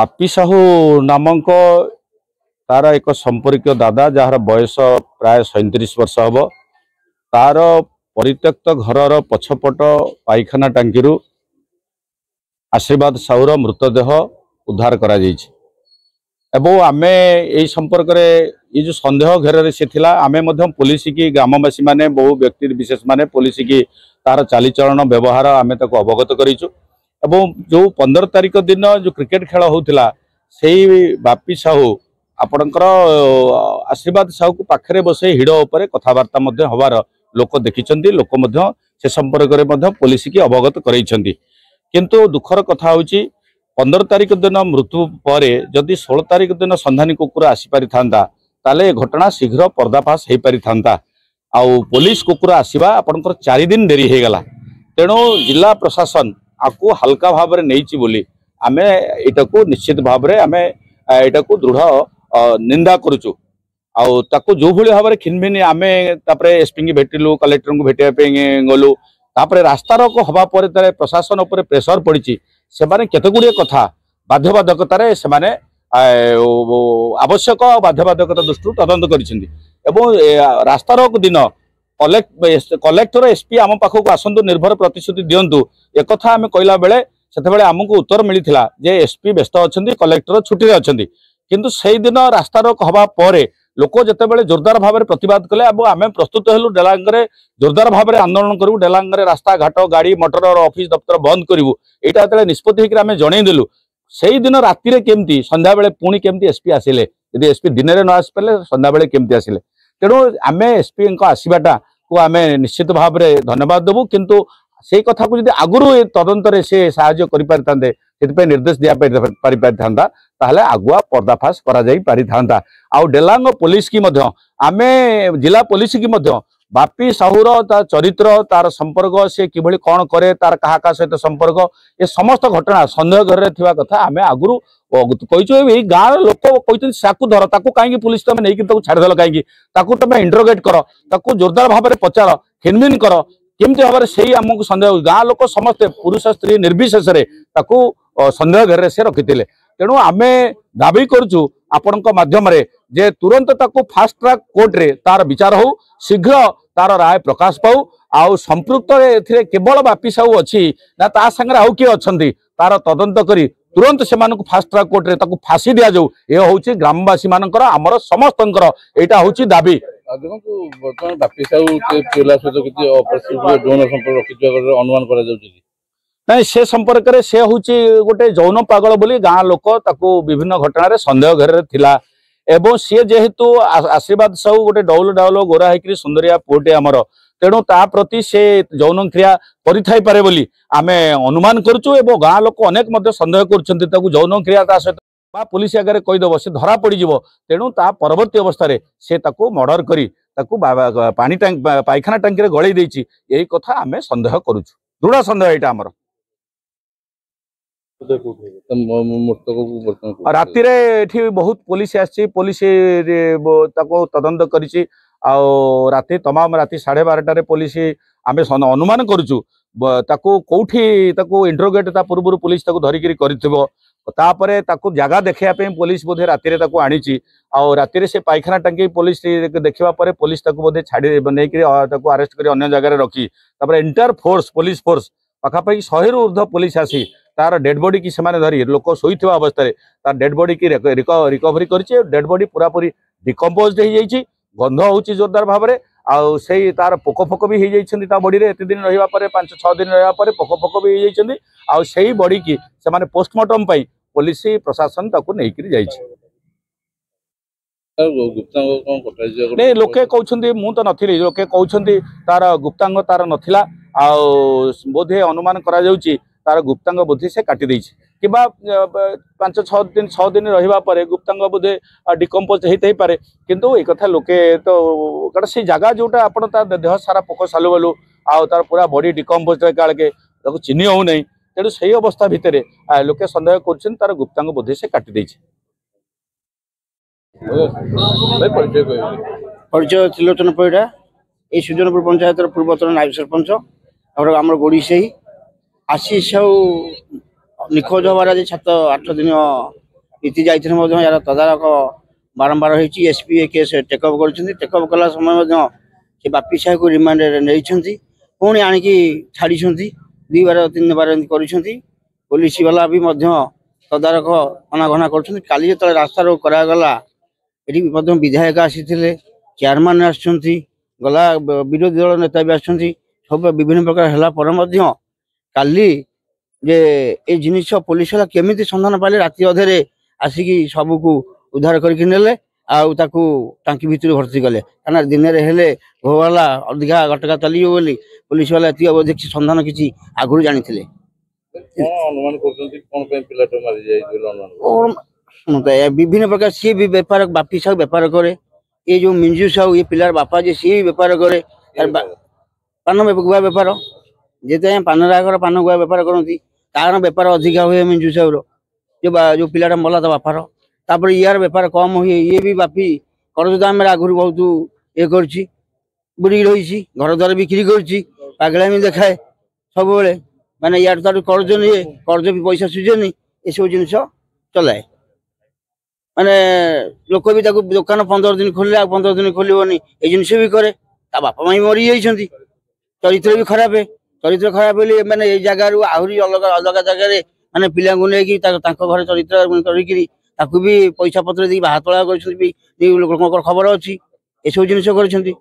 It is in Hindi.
बापी साहू नामक तार एक संपर्क दादा जार बयस प्राय 37 वर्ष हम तार परित्यक्त घर पछपट पाइखाना टांकी आशीर्वाद साहूर मृतदेह उद्धार करा एवं आमे यही संपर्क ये जो संदेह घेर से आमे पुलिस की ग्रामवासी माने बहु व्यक्ति विशेष माने पुलिस की तार चालीचलन व्यवहार आमे ताको अवगत करिछु। एवं जो 15 तारिख दिन जो क्रिकेट खेल होता से बापी साहू आपणकर आशीर्वाद साहू को पाखे बसई हिड़ उपर कथबार्ता हबार लोक देखी लोक से संपर्क पुलिस की अवगत करते किंतु दुखर कथा हूँ 15 तारिख दिन मृत्यु पर जदि 16 तारिख दिन संधानी कुकुर आसीपारि था ताले घटना शीघ्र पर्दाफाश हो पारि था। आउ पुलिस कुकुर आसवा आपणकर 4 दिन डेरी हो गला तेणु जिला प्रशासन आपको हल्का भाव में नहीं बोली आमे एटा को निश्चित भाव में आमे एटा को दृढ़ निंदा करुचु। आउ ताको जो भली भाव में खिनभिन आमे तापरे एसपी की भेटिलु कलेक्टर को भेटिया गलु तापरे रास्ता रोक हवा पर प्रशासन उपर प्रेसर पड़ी से केते गुड़िए कथा बाध्यबाधकतार से आवश्यक बाध्यबाधकता दृष्टि तदंत कर रास्ता रोक दिन कलेक्टर एसपी आम पाखक आसतु निर्भर प्रतिश्रुति दिंतु एक आम कहला बेले से आमको उत्तर मिलता जे एसपी व्यस्त अच्छा कलेक्टर छुट्टी अच्छा किंतु से दिन रास्ता रोक हवा पर लोक जिते जोरदार भाव में प्रतिवाद कले आम प्रस्तुत हेलु डेलांगे जोरदार भाव में आंदोलन करूँ डेलांगे रास्ता घाट गाड़ी मोटर और ऑफिस दफ्तर बंद करूँ यहाँ जो निष्पत्ति होकर जनईदेलु से दिन राति केमती संध्या बेले पुणी केमती एसपी आसिले यदि एसपी दिन में न आसी पारे संध्या बेले केमती आसिले तेणु आम एसपी आसवाटा को आम निश्चित भाव में धन्यवाद देवु किंतु से कथा को जब आगुरी तदंतर से साहाय्य करें निर्देश दिया पारिथा ताहले आगुआ पर्दाफाश करा आउ डेलांग पुलिस की आमे जिला पुलिस की बापी साहूर तार चरित्र तार संपर्क से किभली कौन करे तार क्या सहित संपर्क ये समस्त घटना संदेह घर में कथा आम आगुरी कही गाँव लोक कहते धर ताकू कहीं पुलिस तुम नहीं छाड़देल कहीं तुम इंटरोगेट कर ताकू जोरदार भाव में पचार खिनभिन कर केमती भाव से आमको सन्देह गाँ लोक समस्ते पुरुष स्त्री निर्विशेष सन्देह घर से रखी तेणु आम दाबी करुचु आपण माध्यम जे तुरंत ताको फास्ट ट्रैक कोर्ट रे तार विचार हो शीघ्र तार राय प्रकाश पाऊ आउ संपृक्त केवल बापी साहू अच्छी ना ता संगे आउ किए अच्छा तार तदंत करी तुरंत से फास्ट ट्रैक कोर्ट रे ताको फांसी दि जाऊ ये हूँ ग्रामवासी मानकर आमर समस्त यहाँ हूँ दाबी बापी साहू अनुमान कर नहीं से संपर्क में से हूँ गोटे जौन पागल बोली गाँ लोक ताकू विभिन्न घटना संदेह घर थिला एवं सी जेहेतु आशीर्वाद साहू गोटे डौल डाउल गोरा होकर सुंदरिया पुटे आमर तेणु ता प्रति से जौन क्रिया करि पारे बोली आमे अनुमान करुचु एवं गाँ लोक अनेक संदेह कर जौन क्रिया ता सहित पुलिस आगे कहीदेव से धरा पड़ज तेणु ता परवर्ती अवस्था से मर्डर करी पानी पाइखाना टांकी गलई देछि यही कथा आमे संदेह करुचु दृढ़ संदेह यहाँ आमर राति रे बहुत पुलिस आसी पुलिस तदंत करिछि राति तमाम राति 12:30 पुलिस आमे अनुमान करुचु ताकू कोठी ताकू इंटरोगेट ता पूर्व पुलिस ताकू धरिकी करिथिबो तापरे ताकू जगह देखिया पे पुलिस बोधे राति रे ताकू आनीछि आ राति रे से पाइखाना टांकी पुलिस देखिबा परे पुलिस ताकू बोधे छाड़ी नेकरी ताकू अरेस्ट करी अन्य जगह रे रखी तापरे इंटर फोर्स पुलिस फोर्स पाखापाखि 100 रु ऊर्ध्व पुलिस आसी तार डेड बॉडी की सेमाने धरी लोक शोइथिबा अवस्था रे तार डेड बॉडी की रिकवरी करछि डेड बॉडी पूरा पूरी डिकम्पोज्ड हो जाइछि गंध होउछि जोरदार भाव में आउ से तार पोक फोक भी हो जाइछन्ती ता बॉडी रे एते दिन रहिबा परे 5-6 दिन रहिबा परे पोक फोक भी हो जाइछन्ती आउ सेही बॉडी की सेमाने पोस्टमार्टम पई पुलिस प्रशासन ताकू नेइकरी जाइछि नहीं लोके कहउछन्ती मु तो नथिली लोके कहउछन्ती तार गुप्तांग तार नथिला आउ बोधे अनुमान करा जाउछि तार गुप्तांग बोधे से काटी देछि किबा 5-6 दिन रहिबा परे गुप्तांग बोधे डिकम्पोज होई पारे किंतु ए कथा लोके तो कारण से जगह जोटा आपण ता देह सारा पोक सालु बलु आ तार पूरा बॉडी डिकम्पोज काल के ताको चिन्ह हो नै तेणु सही अवस्था भितर लोके संदेह करछन तार गुप्तांग बोधे से काटी देछि परिचय त्रिलोचन पैड़ा ये सुजनपुर पंचायत पूर्वतन नायब सरपंच और आम गोड़ी से आशीष साहू निखोज हमार आज 7-8 दिन ଇତି ଯାଇଥିଲେ ମଧ୍ୟ ଏହାର ତଦାରଖ ବାରମ୍ବାର ହେଇଛି। ଏସ୍ପି ଏ କେସ୍ ଟେକଅପ୍ କରିଛନ୍ତି। ଟେକଅପ୍ କଲା ସମୟ ମଧ୍ୟ ସେ ବାପି ସାହେବକୁ ରିମାଣ୍ଡରେ ନେଇଛନ୍ତି, ପୁଣି ଆଣିକି ଛାଡ଼ିଛନ୍ତି। 2 ବାର 3 ବାର ଏମିତି କରିଛନ୍ତି। ପୋଲିସ ବାଲା ବି ମଧ୍ୟ ତଦାରଖ ଅନାଘନା କରୁଛନ୍ତି। କାଲି ଯେତେବେଳେ ରାସ୍ତା ରୋକ କରାଗଲା ଏଠି ମଧ୍ୟ ବିଧାୟକ ଆସିଥିଲେ, ଚେୟାରମ୍ୟାନ୍ ଆସିଛନ୍ତି, ଗଲା ବିରୋଧୀ ଦଳ ନେତା ବି ଆସିଛନ୍ତି। ସବୁ ବିଭିନ୍ନ ପ୍ରକାର ହେଲା ପରେ ମଧ୍ୟ କାଲି ଯେ ଏ ଜିନିଷ ପୋଲିସ ବାଲା କେମିତି ସନ୍ଧାନ ପାଇଲେ, ରାତି ଅଧରେ ଆସିକି ସବୁକୁ ଉଦ୍ଧାର କରିକି ନେଲେ ଆଉ ତାକୁ ଟାଙ୍କି ଭିତରୁ ଭର୍ତ୍ତି କଲେ। କାରଣ ଦିନରେ ହେଲେ ଘୋବାଲା ଅଧିକା ଘଟକା ଚାଲିବ ବୋଲି ପୋଲିସ ବାଲା ଏତିକି ଅବଧି ସନ୍ଧାନ କିଛି ଆଗରୁ ଜାଣିଥିଲେ। କଣ ଅନୁମାନ କରୁଛନ୍ତି କଣ ପାଇଁ ପିଲାଟା ମାରି ଯାଇଛି ବୋଲି ଅନୁମାନ ବିଭିନ୍ନ ପ୍ରକାର ସିଏ ବି ବେପାର, ବାପି ସାହୁ ବେପାର କରେ। ଏ ଯୋଉ ମିଞ୍ଜୁ ସାହୁ ଏ ପିଲାର ବାପା ଯେ ସିଏ ବି ବେପାର କରେ, ପାନ ଗୁଆ ବେପାର। ଯେହେତୁ ପାନର ଆଗର ପାନ ଗୁଆ ବେପାର କରନ୍ତି, ତାର ବେପାର ଅଧିକା ହୁଏ ମିଞ୍ଜୁ ସାହୁର, ଯୋଉ ପିଲାଟା ମଲା ତା ବାପାର। ତାପରେ ଇୟାର ବେପାର କମ ହୁଏ। ଇଏ ବି ବାପି କରଜ ଦାମରେ ଆଗରୁ ବହୁତ ଇଏ କରିଛି, ବୁଡ଼ିକି ରହିଛି, ଘର ଦ୍ୱାର ବିକ୍ରି କରିଛି, ପାଗଳାମି ଦେଖାଏ ସବୁବେଳେ। ମାନେ ୟାଠୁ ତାଠୁ କରଜ ନିଏ, କରଜ ବି ପଇସା ସୁଝେନି, ଏସବୁ ଜିନିଷ ଚଲାଏ। ମାନେ ଲୋକ ବି ତାକୁ ଦୋକାନ 15 ଦିନ ଖୋଲିଲେ ଆଉ 15 ଦିନ ଖୋଲିବନି, ଏ ଜିନିଷ ବି କରେ। ତା ବାପା ମା ମରି ଯାଇଛନ୍ତି, ଚରିତ୍ର ବି ଖରାପ। ଚରିତ୍ର ଖରାପ ବୋଲି ମାନେ ଏଇ ଜାଗାରୁ ଆହୁରି ଅଲଗା ଅଲଗା ଜାଗାରେ ମାନେ ପିଲାଙ୍କୁ ନେଇକି ତାଙ୍କ ଘରେ ଚରିତ୍ର କରିକିରି ତାକୁ ବି ପଇସା ପତ୍ର ଦେଇକି ବାହା ତୋଳା କରିଛନ୍ତି ବି ଲୋକଙ୍କର ଖବର ଅଛି। ଏସବୁ ଜିନିଷ କରିଛନ୍ତି।